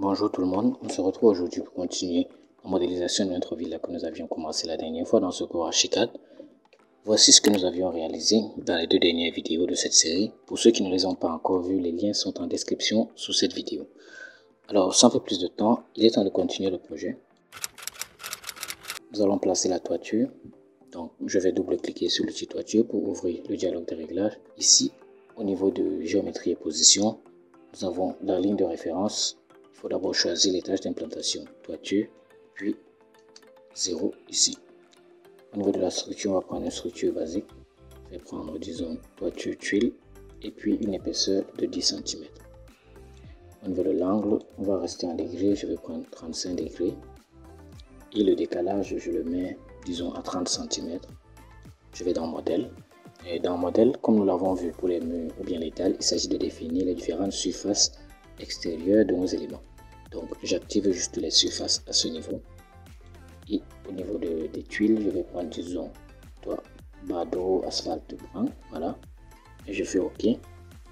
Bonjour tout le monde, on se retrouve aujourd'hui pour continuer la modélisation de notre villa que nous avions commencé la dernière fois dans ce cours Archicad. Voici ce que nous avions réalisé dans les deux dernières vidéos de cette série. Pour ceux qui ne les ont pas encore vus, les liens sont en description sous cette vidéo. Alors sans faire plus de temps, il est temps de continuer le projet. Nous allons placer la toiture. Donc je vais double-cliquer sur l'outil toiture pour ouvrir le dialogue de réglage. Ici, au niveau de géométrie et position, nous avons la ligne de référence. Il faut d'abord choisir l'étage d'implantation, toiture, puis 0 ici. Au niveau de la structure, on va prendre une structure basique. Je vais prendre, disons, toiture tuile et puis une épaisseur de 10 cm. Au niveau de l'angle, on va rester en degrés. Je vais prendre 35 degrés. Et le décalage, je le mets, disons, à 30 cm. Je vais dans modèle. Et dans modèle, comme nous l'avons vu pour les murs ou bien les dalles, il s'agit de définir les différentes surfaces extérieures de nos éléments. Donc j'active juste les surfaces à ce niveau. Et au niveau des tuiles, je vais prendre, disons, bardeau, asphalte brun. Voilà. Et je fais OK.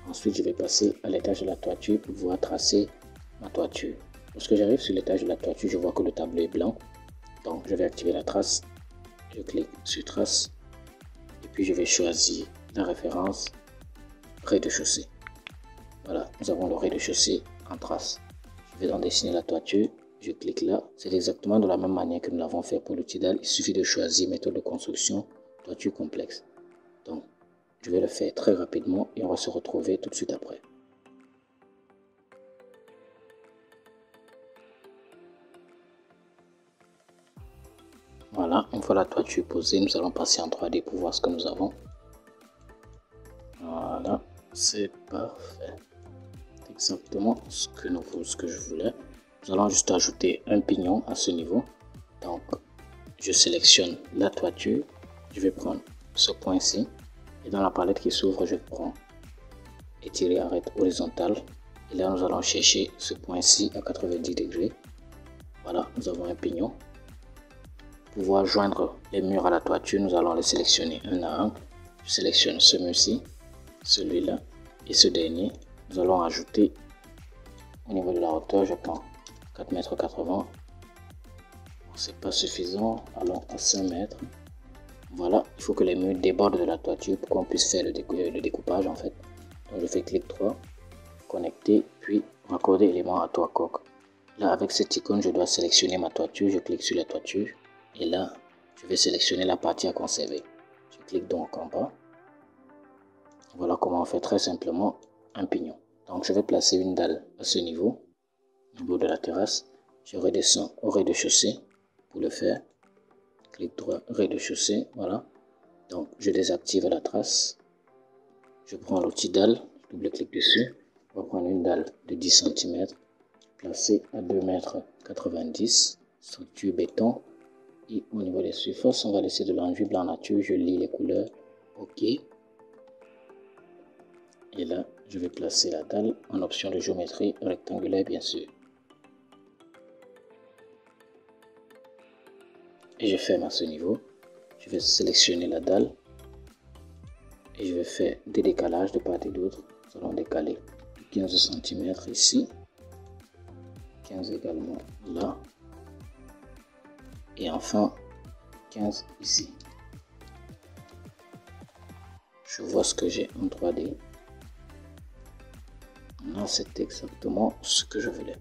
Ensuite, je vais passer à l'étage de la toiture pour pouvoir tracer ma toiture. Lorsque j'arrive sur l'étage de la toiture, je vois que le tableau est blanc. Donc je vais activer la trace. Je clique sur trace. Et puis je vais choisir la référence rez-de-chaussée. Voilà, nous avons le rez-de-chaussée en trace. Je vais donc dessiner la toiture. Je clique là. C'est exactement de la même manière que nous l'avons fait pour l'outil dalle. Il suffit de choisir méthode de construction, toiture complexe. Donc, je vais le faire très rapidement et on va se retrouver tout de suite après. Voilà, une fois la toiture posée, nous allons passer en 3D pour voir ce que nous avons. Voilà, c'est parfait. Exactement ce que je voulais. Nous allons juste ajouter un pignon à ce niveau. Donc, je sélectionne la toiture. Je vais prendre ce point-ci. Et dans la palette qui s'ouvre, je prends étirer arête horizontale. Et là, nous allons chercher ce point-ci à 90 degrés. Voilà, nous avons un pignon. Pour pouvoir joindre les murs à la toiture, nous allons les sélectionner un à un. Je sélectionne ce mur-ci, celui-là et ce dernier. Nous allons ajouter au niveau de la hauteur, je prends 4,80 m. C'est pas suffisant, allons à 5 mètres. Voilà, il faut que les murs débordent de la toiture pour qu'on puisse faire le découpage en fait. Donc je fais clic droit, connecter, puis raccorder élément à toit coque. Là avec cette icône, je dois sélectionner ma toiture, je clique sur la toiture et là je vais sélectionner la partie à conserver. Je clique donc en bas. Voilà comment on fait très simplement un pignon. Donc je vais placer une dalle à ce niveau, au niveau de la terrasse. Je redescends au rez-de-chaussée pour le faire. Clic droit, rez-de-chaussée, voilà. Donc je désactive la trace. Je prends l'outil dalle, double-clic dessus. On va prendre une dalle de 10 cm, placée à 2,90 m, structure béton. Et au niveau des surfaces, on va laisser de l'enduit blanc nature. Je lis les couleurs, OK. Et là, je vais placer la dalle en option de géométrie rectangulaire, bien sûr. Et je ferme à ce niveau. Je vais sélectionner la dalle. Et je vais faire des décalages de part et d'autre. Nous allons décaler 15 cm ici. 15 également là. Et enfin, 15 ici. Je vois ce que j'ai en 3D. Là, c'est exactement ce que je voulais.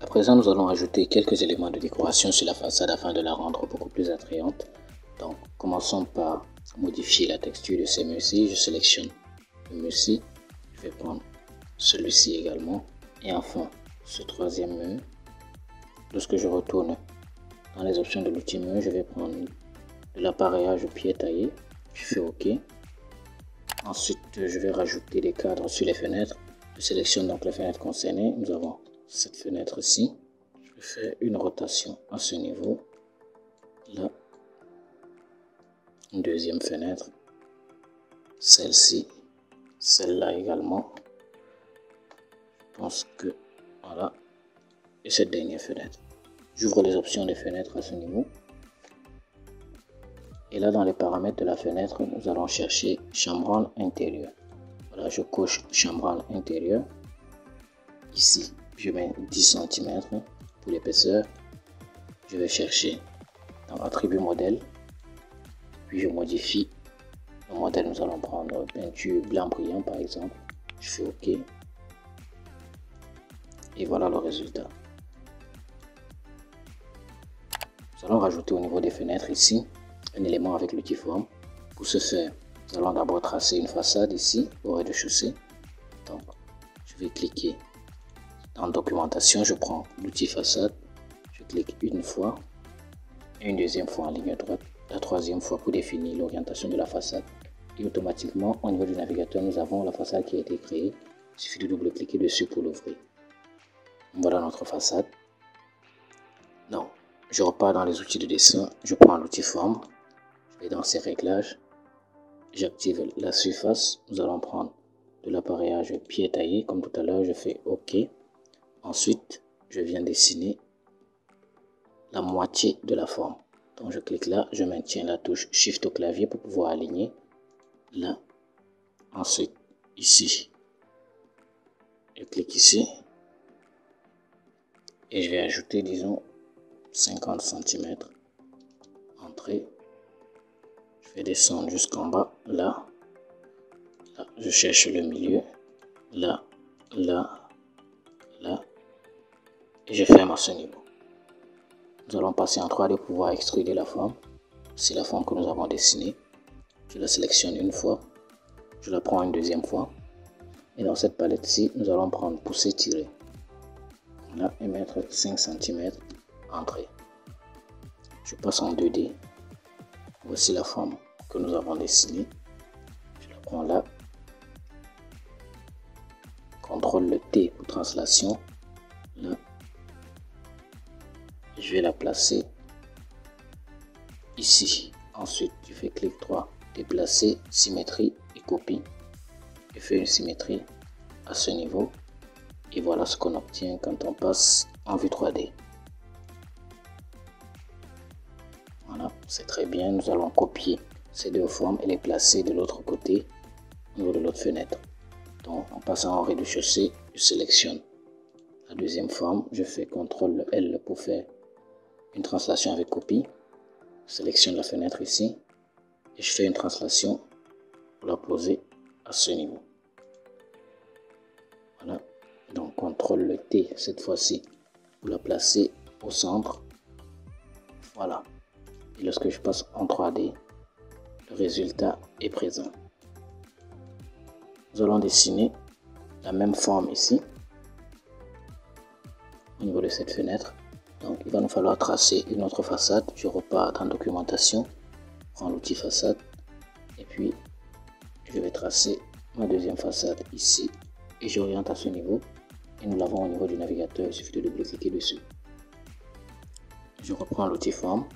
À présent, nous allons ajouter quelques éléments de décoration sur la façade afin de la rendre beaucoup plus attrayante. Donc, commençons par modifier la texture de ces murs-ci. Je sélectionne le mur-ci. Je vais prendre celui-ci également. Et enfin, ce troisième mur. Lorsque je retourne dans les options de l'outil mur, je vais prendre de l'appareillage pied taillé. Je fais OK. Ensuite, je vais rajouter des cadres sur les fenêtres. Je sélectionne donc les fenêtres concernées. Nous avons cette fenêtre-ci. Je fais une rotation à ce niveau. Là, une deuxième fenêtre. Celle-ci. Celle-là également. Je pense que voilà. Et cette dernière fenêtre. J'ouvre les options des fenêtres à ce niveau. Et là, dans les paramètres de la fenêtre, nous allons chercher chambranle intérieur. Voilà, je coche chambranle intérieur. ici, je mets 10 cm pour l'épaisseur. Je vais chercher dans attribut modèle, puis je modifie le modèle. Nous allons prendre peinture blanc brillant par exemple. Je fais OK et voilà le résultat. Nous allons rajouter au niveau des fenêtres ici un élément avec l'outil forme. Pour ce faire, nous allons d'abord tracer une façade ici au rez-de-chaussée. Donc, je vais cliquer dans documentation, je prends l'outil façade, je clique une fois et une deuxième fois en ligne droite, la troisième fois pour définir l'orientation de la façade. Et automatiquement, au niveau du navigateur, nous avons la façade qui a été créée. Il suffit de double-cliquer dessus pour l'ouvrir. Voilà notre façade. Donc, je repars dans les outils de dessin, je prends l'outil forme, je vais dans ces réglages, j'active la surface. Nous allons prendre de l'appareillage pied taillé, comme tout à l'heure, je fais OK. Ensuite, je viens dessiner la moitié de la forme. Donc, je clique là, je maintiens la touche Shift au clavier pour pouvoir aligner là. Ensuite, ici, je clique ici et je vais ajouter, disons, 50 cm. Entrée. Je vais descendre jusqu'en bas, là. Là, je cherche le milieu, là, là, là, et je ferme à ce niveau. Nous allons passer en 3D pour pouvoir extruder la forme. C'est la forme que nous avons dessinée. Je la sélectionne une fois, je la prends une deuxième fois, et dans cette palette-ci, nous allons prendre pousser, tirer. Là, et mettre 5 cm, entrée. Je passe en 2D. Voici la forme que nous avons dessinée. Je la prends là. CTRL le T pour translation. Là. Je vais la placer ici. Ensuite, je fais clic droit, déplacer, symétrie et copie. Je fais une symétrie à ce niveau. Et voilà ce qu'on obtient quand on passe en vue 3D. Voilà, c'est très bien. Nous allons copier ces deux formes et les placer de l'autre côté, au niveau de l'autre fenêtre. Donc, en passant au rez-de-chaussée, je sélectionne la deuxième forme. Je fais CTRL L pour faire une translation avec copie. Je sélectionne la fenêtre ici et je fais une translation pour la poser à ce niveau. Voilà. Donc, CTRL le T cette fois-ci pour la placer au centre. Voilà. Et lorsque je passe en 3D, le résultat est présent. Nous allons dessiner la même forme ici, au niveau de cette fenêtre. Donc, il va nous falloir tracer une autre façade. Je repars dans documentation, prends l'outil façade, et puis je vais tracer ma deuxième façade ici, et j'oriente à ce niveau. Et nous l'avons au niveau du navigateur, il suffit de double-cliquer dessus. Je reprends l'outil forme.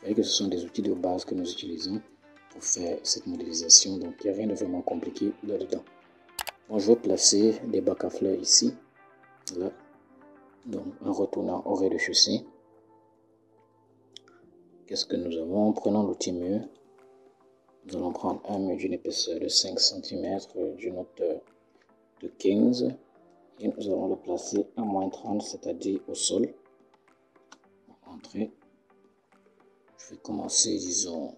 Vous voyez que ce sont des outils de base que nous utilisons pour faire cette modélisation, donc il n'y a rien de vraiment compliqué là-dedans. Bon, je vais placer des bacs à fleurs ici, là, donc en retournant au rez-de-chaussée. Qu'est-ce que nous avons? Prenons l'outil mur. Nous allons prendre un mur d'une épaisseur de 5 cm, d'une hauteur de 15, et nous allons le placer à -30, c'est-à-dire au sol. Entrée. Je vais commencer, disons,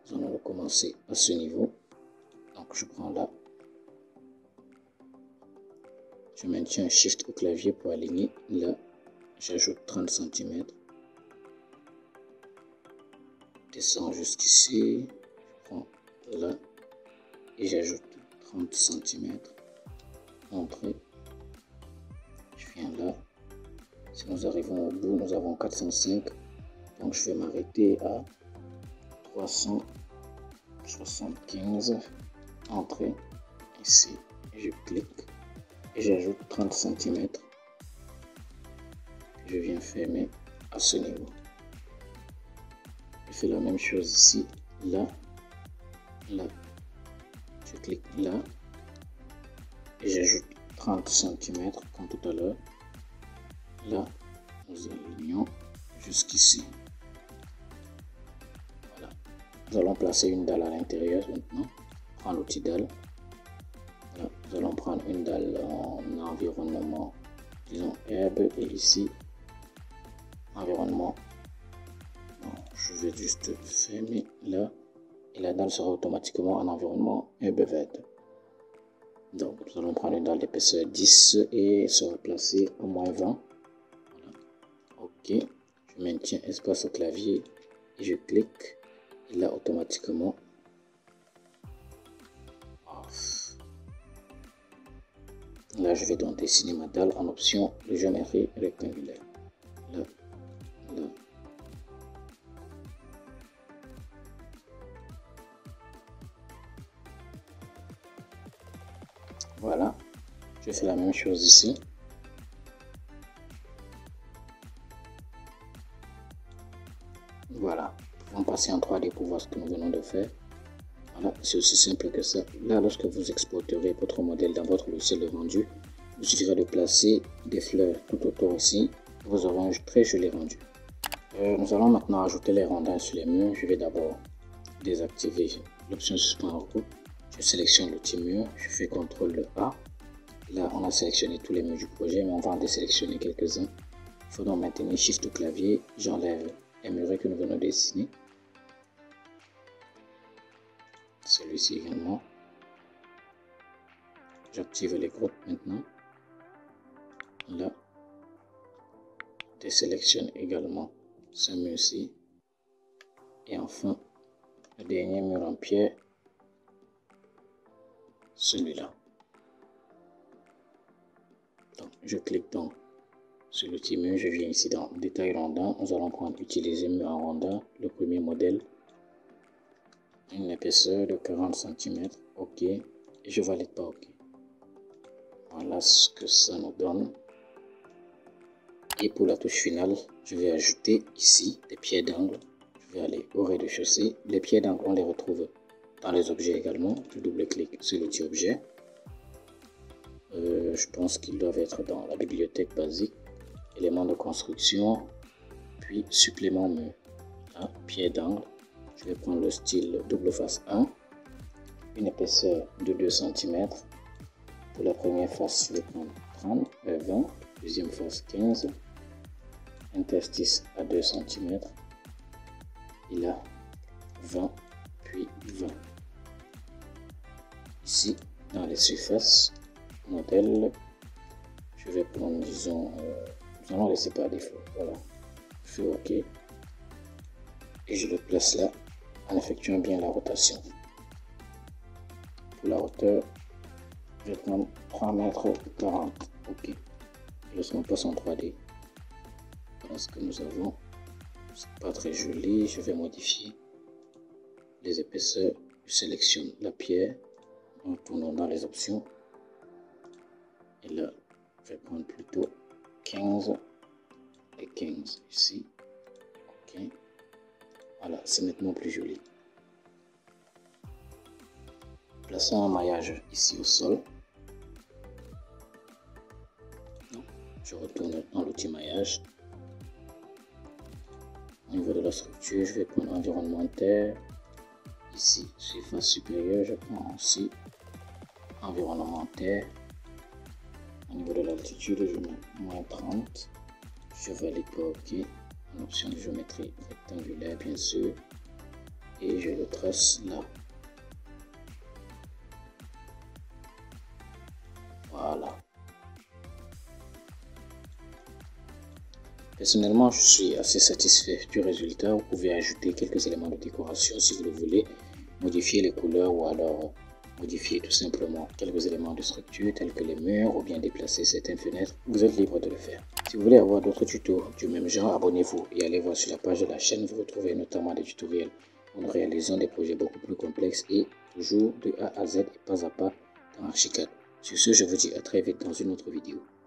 nous allons recommencer à ce niveau. Donc je prends là, je maintiens un Shift au clavier pour aligner. Là, j'ajoute 30 cm. Descends jusqu'ici, je prends là et j'ajoute 30 cm. Entrée. Je viens là. Si nous arrivons au bout, nous avons 405. Donc je vais m'arrêter à 375. Entrée. Ici, je clique et j'ajoute 30 cm. Je viens fermer à ce niveau. Je fais la même chose ici, là, là, je clique là et j'ajoute 30 cm comme tout à l'heure. Là, nous alignons jusqu'ici. Voilà. Nous allons placer une dalle à l'intérieur maintenant. Prendre l'outil dalle. Voilà. Nous allons prendre une dalle en environnement, disons herbe, et ici, environnement. Je vais juste fermer là et la dalle sera automatiquement en environnement herbe verte. Donc, nous allons prendre une dalle d'épaisseur 10 et se replacer au moins 20. Voilà. OK. Je maintiens espace au clavier et je clique. Et là, automatiquement, off. Là, je vais donc dessiner ma dalle en option de géométrie rectangulaire. Là, là. Voilà. Je fais la même chose ici. Voilà. Nous pouvons passer en 3D pour voir ce que nous venons de faire. Voilà, c'est aussi simple que ça. Là, lorsque vous exporterez votre modèle dans votre logiciel de rendu, il suffira de placer des fleurs tout autour ici. Vous aurez un très joli rendu. Nous allons maintenant ajouter les rondins sur les murs. Je vais d'abord désactiver l'option suspend en groupe. Je sélectionne l'outil mur. Je fais CTRL A. Là, on a sélectionné tous les murs du projet, mais on va en désélectionner quelques-uns. Il faut donc maintenir Shift au clavier. J'enlève les murets que nous venons de dessiner. Celui-ci également. J'active les groupes maintenant. Là, désélectionne également ce mur-ci. Et enfin, le dernier mur en pierre, celui-là. Donc, je clique donc sur l'outil mur. Je viens ici dans détail rondin. Nous allons prendre utiliser mur en rondin. Le premier modèle. Une épaisseur de 40 cm. OK. Et je valide pas OK. Voilà ce que ça nous donne. Et pour la touche finale, je vais ajouter ici des pieds d'angle. Je vais aller au rez-de-chaussée. Les pieds d'angle, on les retrouve dans les objets également. Je double-clique sur l'outil objet. Je pense qu'ils doivent être dans la bibliothèque basique. Éléments de construction. Puis supplément mur. Là, pied d'angle. Je vais prendre le style double face 1. Une épaisseur de 2 cm. Pour la première face, je vais prendre 20. Deuxième face 15. Interstice à 2 cm. Et là, 20, puis 20. Ici, dans les surfaces, modèle, je vais prendre, disons, nous allons laisser par défaut. Voilà. Je fais OK. Et je le place là en effectuant bien la rotation. Pour la hauteur, je vais prendre 3,40 m. OK. Lorsqu'on passe en 3D, voilà ce que nous avons. C'est pas très joli. Je vais modifier les épaisseurs. Je sélectionne la pierre en tournant dans les options. Et là, je vais prendre plutôt 15 et 15 ici. OK. Voilà, c'est nettement plus joli. Plaçons un maillage ici au sol. Donc, je retourne dans l'outil maillage. Au niveau de la structure, je vais prendre environnementaire. Ici, surface supérieure, je prends aussi environnementaire. Au niveau de l'altitude, je mets moins 30. Je valide pas OK. En option de géométrie rectangulaire, bien sûr. Et je le trace là. Voilà. Personnellement, je suis assez satisfait du résultat. Vous pouvez ajouter quelques éléments de décoration si vous le voulez, modifier les couleurs ou alors modifier tout simplement quelques éléments de structure tels que les murs ou bien déplacer certaines fenêtres. Vous êtes libre de le faire. Si vous voulez avoir d'autres tutos du même genre, abonnez-vous et allez voir sur la page de la chaîne. Vous retrouvez notamment des tutoriels où nous réalisons des projets beaucoup plus complexes et toujours de A à Z et pas à pas dans Archicad. Sur ce, je vous dis à très vite dans une autre vidéo.